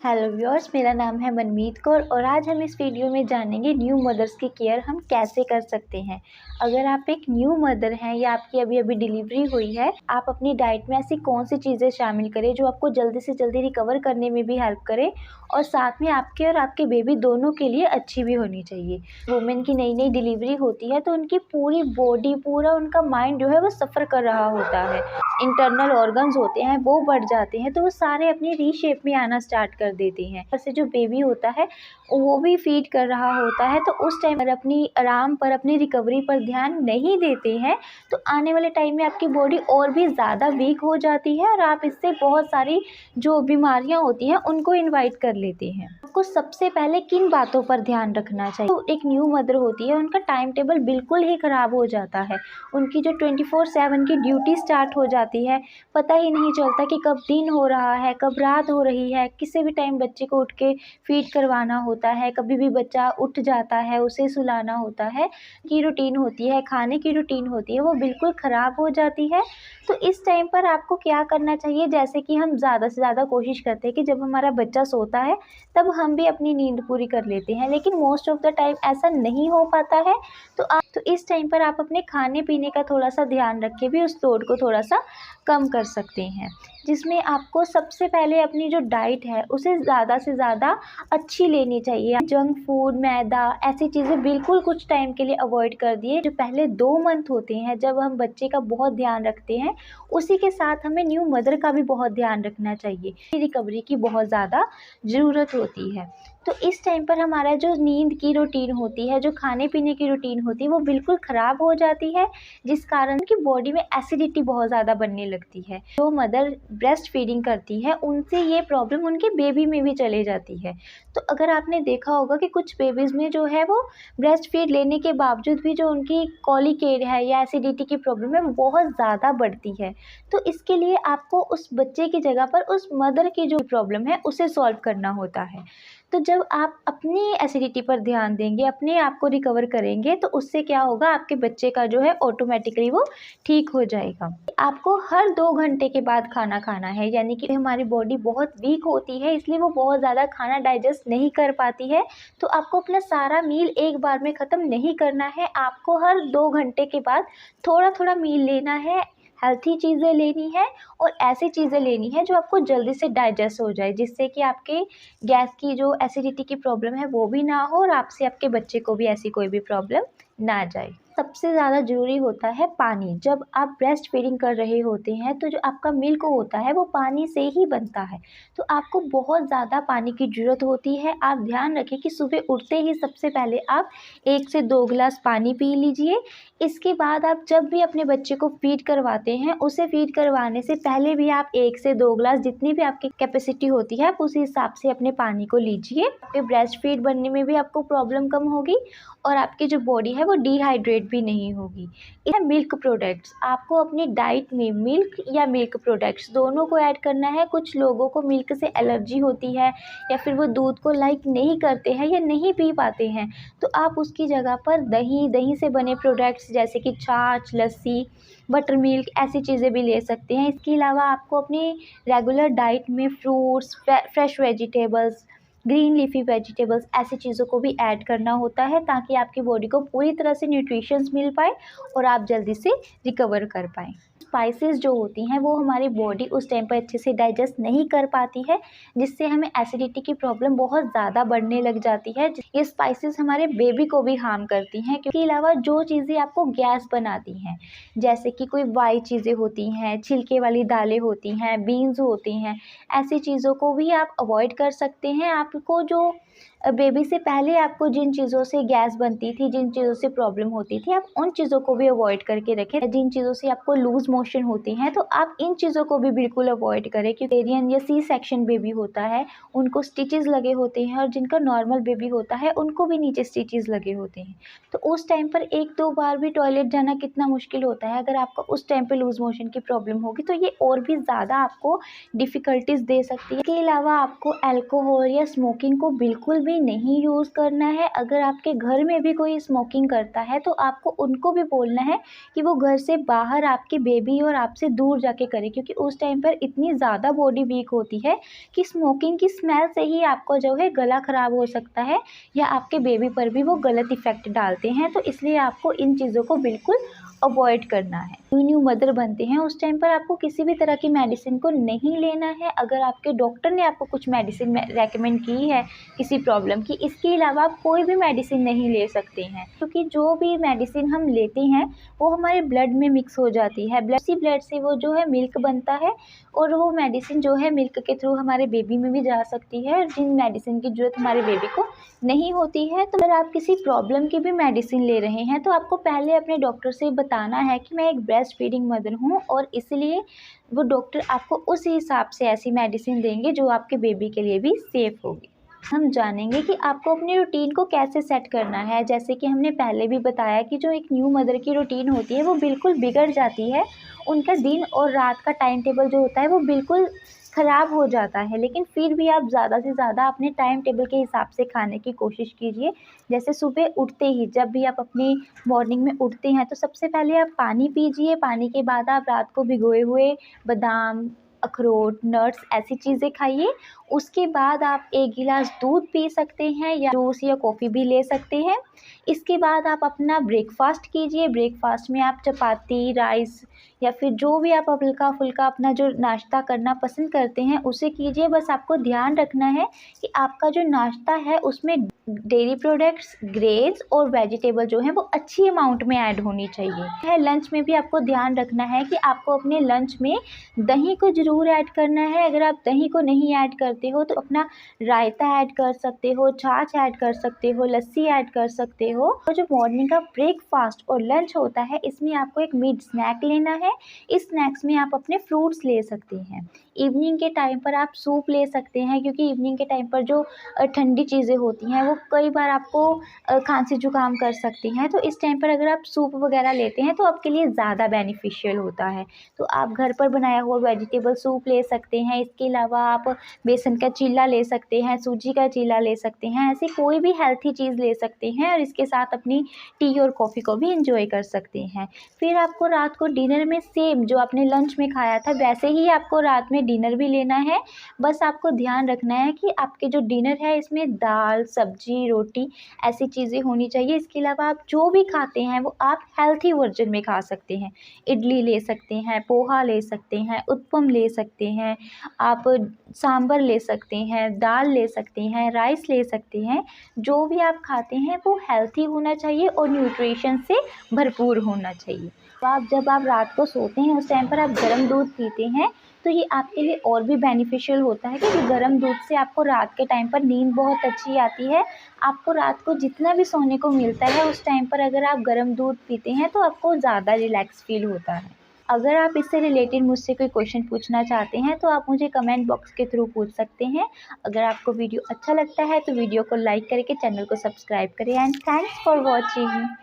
Hello viewers, मेरा नाम है मनमीत कौर और आज हम इस वीडियो में जानेंगे न्यू मदर्स की केयर हम कैसे कर सकते हैं। अगर आप एक न्यू मदर हैं या आपकी अभी अभी डिलीवरी हुई है, आप अपनी डाइट में ऐसी कौन सी चीज़ें शामिल करें जो आपको जल्दी से जल्दी रिकवर करने में भी हेल्प करे और साथ में आपके और आपके बेबी दोनों के लिए अच्छी भी होनी चाहिए। वुमेन की नई नई डिलीवरी होती है तो उनकी पूरी बॉडी, पूरा उनका माइंड जो है वो सफ़र कर रहा होता है। इंटरनल ऑर्गन्स होते हैं वो बढ़ जाते हैं तो वो सारे अपनी रीशेप में आना स्टार्ट कर देते हैं। वैसे जो बेबी होता है वो भी फीड कर रहा होता है, तो उस टाइम पर अपनी आराम पर, अपनी रिकवरी पर ध्यान नहीं देते हैं तो आने वाले टाइम में आपकी बॉडी और भी ज़्यादा वीक हो जाती है और आप इससे बहुत सारी जो बीमारियां होती हैं उनको इनवाइट कर लेते हैं। आपको सबसे पहले किन बातों पर ध्यान रखना चाहिए? तो एक न्यू मदर होती है, उनका टाइम टेबल बिल्कुल ही ख़राब हो जाता है। उनकी जो 24/7 की ड्यूटी स्टार्ट हो जाती है, पता ही नहीं चलता कि कब दिन हो रहा है, कब रात हो रही है। किसी भी टाइम बच्चे को उठ के फीड करवाना होता है, कभी भी बच्चा उठ जाता है, उसे सुलाना होता है। की रूटीन होती है, खाने की रूटीन होती है, वो बिल्कुल ख़राब हो जाती है। तो इस टाइम पर आपको क्या करना चाहिए? जैसे कि हम ज़्यादा से ज़्यादा कोशिश करते हैं कि जब हमारा बच्चा सोता है तब हम भी अपनी नींद पूरी कर लेते हैं, लेकिन मोस्ट ऑफ़ द टाइम ऐसा नहीं हो पाता है। तो इस टाइम पर आप अपने खाने पीने का थोड़ा सा ध्यान रख के भी उस लोड को थोड़ा सा कम कर सकते हैं, जिसमें आपको सबसे पहले अपनी जो डाइट है उसे ज़्यादा से ज़्यादा अच्छी लेनी चाहिए। जंक फूड, मैदा, ऐसी चीज़ें बिल्कुल कुछ टाइम के लिए अवॉइड कर दिए। जो पहले 2 मंथ होते हैं जब हम बच्चे का बहुत ध्यान रखते हैं, उसी के साथ हमें न्यू मदर का भी बहुत ध्यान रखना चाहिए। रिकवरी की बहुत ज़्यादा ज़रूरत होती है। तो इस टाइम पर हमारा जो नींद की रूटीन होती है, जो खाने पीने की रूटीन होती है, वो बिल्कुल ख़राब हो जाती है, जिस कारण कि बॉडी में एसिडिटी बहुत ज़्यादा बनने लगती है। जो मदर ब्रेस्ट फीडिंग करती है उनसे ये प्रॉब्लम उनके बेबी में भी चले जाती है। तो अगर आपने देखा होगा कि कुछ बेबीज़ में जो है वो ब्रेस्ट फीड लेने के बावजूद भी जो उनकी कॉलिक है या एसिडिटी की प्रॉब्लम है वो बहुत ज़्यादा बढ़ती है। तो इसके लिए आपको उस बच्चे की जगह पर उस मदर की जो प्रॉब्लम है उसे सॉल्व करना होता है। तो जब आप अपनी एसिडिटी पर ध्यान देंगे, अपने आप को रिकवर करेंगे, तो उससे क्या होगा, आपके बच्चे का जो है ऑटोमेटिकली वो ठीक हो जाएगा। आपको हर 2 घंटे के बाद खाना खाना है, यानी कि हमारी बॉडी बहुत वीक होती है इसलिए वो बहुत ज़्यादा खाना डाइजेस्ट नहीं कर पाती है। तो आपको अपना सारा मील एक बार में ख़त्म नहीं करना है, आपको हर 2 घंटे के बाद थोड़ा थोड़ा मील लेना है। हेल्थी चीज़ें लेनी है और ऐसी चीज़ें लेनी है जो आपको जल्दी से डाइजेस्ट हो जाए, जिससे कि आपके गैस की जो एसिडिटी की प्रॉब्लम है वो भी ना हो और आपसे आपके बच्चे को भी ऐसी कोई भी प्रॉब्लम ना जाए। सबसे ज़्यादा ज़रूरी होता है पानी। जब आप ब्रेस्ट फीडिंग कर रहे होते हैं तो जो आपका मिल्क होता है वो पानी से ही बनता है, तो आपको बहुत ज़्यादा पानी की ज़रूरत होती है। आप ध्यान रखें कि सुबह उठते ही सबसे पहले आप 1 से 2 गिलास पानी पी लीजिए। इसके बाद आप जब भी अपने बच्चे को फीड करवाते हैं, उसे फीड करवाने से पहले भी आप 1 से 2 गिलास, जितनी भी आपकी कैपेसिटी होती है, आप उसी हिसाब से अपने पानी को लीजिए। आपके ब्रेस्ट फीड बनने में भी आपको प्रॉब्लम कम होगी और आपकी जो बॉडी है वो डिहाइड्रेट भी नहीं होगी। यह मिल्क प्रोडक्ट्स, आपको अपनी डाइट में मिल्क या मिल्क प्रोडक्ट्स दोनों को ऐड करना है। कुछ लोगों को मिल्क से एलर्जी होती है या फिर वो दूध को लाइक नहीं करते हैं या नहीं पी पाते हैं, तो आप उसकी जगह पर दही से बने प्रोडक्ट्स जैसे कि छाछ, लस्सी, बटर मिल्क, ऐसी चीज़ें भी ले सकते हैं। इसके अलावा आपको अपनी रेगुलर डाइट में fruits, fresh vegetables, green leafy vegetables, ऐसी चीज़ों को भी ऐड करना होता है ताकि आपकी बॉडी को पूरी तरह से न्यूट्रिशंस मिल पाए और आप जल्दी से रिकवर कर पाएँ। स्पाइसेस जो होती हैं वो हमारी बॉडी उस टाइम पर अच्छे से डाइजेस्ट नहीं कर पाती है, जिससे हमें एसिडिटी की प्रॉब्लम बहुत ज़्यादा बढ़ने लग जाती है। ये स्पाइसेस हमारे बेबी को भी हार्म करती हैं। इसके अलावा जो चीज़ें आपको गैस बनाती हैं, जैसे कि कोई वाई चीज़ें होती हैं, छिलके वाली दालें होती हैं, बीन्स होती हैं, ऐसी चीज़ों को भी आप अवॉइड कर सकते हैं। आपको जो बेबी से पहले आपको जिन चीज़ों से गैस बनती थी, जिन चीज़ों से प्रॉब्लम होती थी, आप उन चीज़ों को भी अवॉइड करके रखें। जिन चीज़ों से आपको लूज़ मोशन होती हैं तो आप इन चीज़ों को भी बिल्कुल अवॉइड करें, क्योंकि सिजेरियन या सी सेक्शन बेबी होता है उनको स्टिचेस लगे होते हैं और जिनका नॉर्मल बेबी होता है उनको भी नीचे स्टिचेस लगे होते हैं। तो उस टाइम पर 1-2 बार भी टॉयलेट जाना कितना मुश्किल होता है। अगर आपको उस टाइम पे लूज़ मोशन की प्रॉब्लम होगी तो ये और भी ज़्यादा आपको डिफ़िकल्टीज़ दे सकती है। इसके अलावा आपको अल्कोहल या स्मोकिंग को बिल्कुल बिल्कुल भी नहीं यूज़ करना है। अगर आपके घर में भी कोई स्मोकिंग करता है तो आपको उनको भी बोलना है कि वो घर से बाहर आपकी बेबी और आपसे दूर जाके करे, क्योंकि उस टाइम पर इतनी ज़्यादा बॉडी वीक होती है कि स्मोकिंग की स्मेल से ही आपको जो है गला ख़राब हो सकता है या आपके बेबी पर भी वो गलत इफ़ेक्ट डालते हैं। तो इसलिए आपको इन चीज़ों को बिल्कुल अवॉइड करना है। न्यू मदर बनते हैं उस टाइम पर आपको किसी भी तरह की मेडिसिन को नहीं लेना है। अगर आपके डॉक्टर ने आपको कुछ मेडिसिन रेकमेंड की है किसी प्रॉब्लम की, इसके अलावा आप कोई भी मेडिसिन नहीं ले सकते हैं, क्योंकि जो भी मेडिसिन हम लेते हैं वो हमारे ब्लड में मिक्स हो जाती है। ब्लड से वो जो है मिल्क बनता है और वो मेडिसिन जो है मिल्क के थ्रू हमारे बेबी में भी जा सकती है, जिन मेडिसिन की ज़रूरत हमारे बेबी को नहीं होती है। तो अगर आप किसी प्रॉब्लम की भी मेडिसिन ले रहे हैं तो आपको पहले अपने डॉक्टर से बताना है कि मैं एक ब्रेस्ट फीडिंग मदर हूँ, और इसलिए वो डॉक्टर आपको उसी हिसाब से ऐसी मेडिसिन देंगे जो आपके बेबी के लिए भी सेफ़ होगी। हम जानेंगे कि आपको अपनी रूटीन को कैसे सेट करना है। जैसे कि हमने पहले भी बताया कि जो एक न्यू मदर की रूटीन होती है वो बिल्कुल बिगड़ जाती है। उनका दिन और रात का टाइम टेबल जो होता है वो बिल्कुल ख़राब हो जाता है, लेकिन फिर भी आप ज़्यादा से ज़्यादा अपने टाइम टेबल के हिसाब से खाने की कोशिश कीजिए। जैसे सुबह उठते ही, जब भी आप अपनी मॉर्निंग में उठते हैं तो सबसे पहले आप पानी पीजिए। पानी के बाद आप रात को भिगोए हुए बादाम, अखरोट, नट्स ऐसी चीज़ें खाइए। उसके बाद आप 1 गिलास दूध पी सकते हैं या जूस या कॉफ़ी भी ले सकते हैं। इसके बाद आप अपना ब्रेकफ़ास्ट कीजिए। ब्रेकफ़ास्ट में आप चपाती, राइस या फिर जो भी आप हल्का-फुल्का अपना जो नाश्ता करना पसंद करते हैं उसे कीजिए। बस आपको ध्यान रखना है कि आपका जो नाश्ता है उसमें डेयरी प्रोडक्ट्स, ग्रेन्स और वेजिटेबल जो हैं वो अच्छी अमाउंट में ऐड होनी चाहिए। लंच में भी आपको ध्यान रखना है कि आपको अपने लंच में दही को ज़रूर ऐड करना है। अगर आप दही को नहीं ऐड करते हो तो अपना रायता ऐड कर सकते हो, छाछ ऐड कर सकते हो, लस्सी ऐड कर सकते हो। और जो मॉर्निंग का ब्रेकफ़ास्ट और लंच होता है इसमें आपको एक मिड स्नैक लेना है। इस स्नैक्स में आप अपने फ्रूट्स ले सकते हैं। इवनिंग के टाइम पर आप सूप ले सकते हैं, क्योंकि इवनिंग के टाइम पर जो ठंडी चीज़ें होती हैं वो कई बार आपको खांसी जुकाम कर सकती हैं। तो इस टाइम पर अगर आप सूप वगैरह लेते हैं तो आपके लिए ज़्यादा बेनिफिशियल होता है। तो आप घर पर बनाया हुआ वेजिटेबल सूप ले सकते हैं। इसके अलावा आप बेसन का चीला ले सकते हैं, सूजी का चीला ले सकते हैं। ऐसी कोई भी हेल्थी चीज़ ले सकते हैं और इसके साथ अपनी टी और कॉफ़ी को भी एंजॉय कर सकते हैं। फिर आपको रात को डिनर में सेम जो आपने लंच में खाया था वैसे ही आपको रात में डिनर भी लेना है। बस आपको ध्यान रखना है कि आपके जो डिनर है इसमें दाल, सब्जी, रोटी ऐसी चीज़ें होनी चाहिए। इसके अलावा आप जो भी खाते हैं वो आप हेल्थी वर्जन में खा सकते हैं। इडली ले सकते हैं, पोहा ले सकते हैं, उत्पम ले सकते हैं, आप सांभर ले सकते हैं, दाल ले सकते हैं, राइस ले सकते हैं। जो भी आप खाते हैं वो हेल्थी होना चाहिए और न्यूट्रिशन से भरपूर होना चाहिए। तो जब आप रात को सोते हैं उस टाइम पर आप गर्म दूध पीते हैं तो ये आपके लिए और भी बेनिफिशियल होता है, क्योंकि गर्म दूध से आपको रात के टाइम पर नींद बहुत अच्छी आती है। आपको रात को जितना भी सोने को मिलता है उस टाइम पर अगर आप गर्म दूध पीते हैं तो आपको ज़्यादा रिलैक्स फील होता है। अगर आप इससे रिलेटेड मुझसे कोई क्वेश्चन पूछना चाहते हैं तो आप मुझे कमेंट बॉक्स के थ्रू पूछ सकते हैं। अगर आपको वीडियो अच्छा लगता है तो वीडियो को लाइक करके चैनल को सब्सक्राइब करें एंड थैंक्स फॉर वॉचिंग।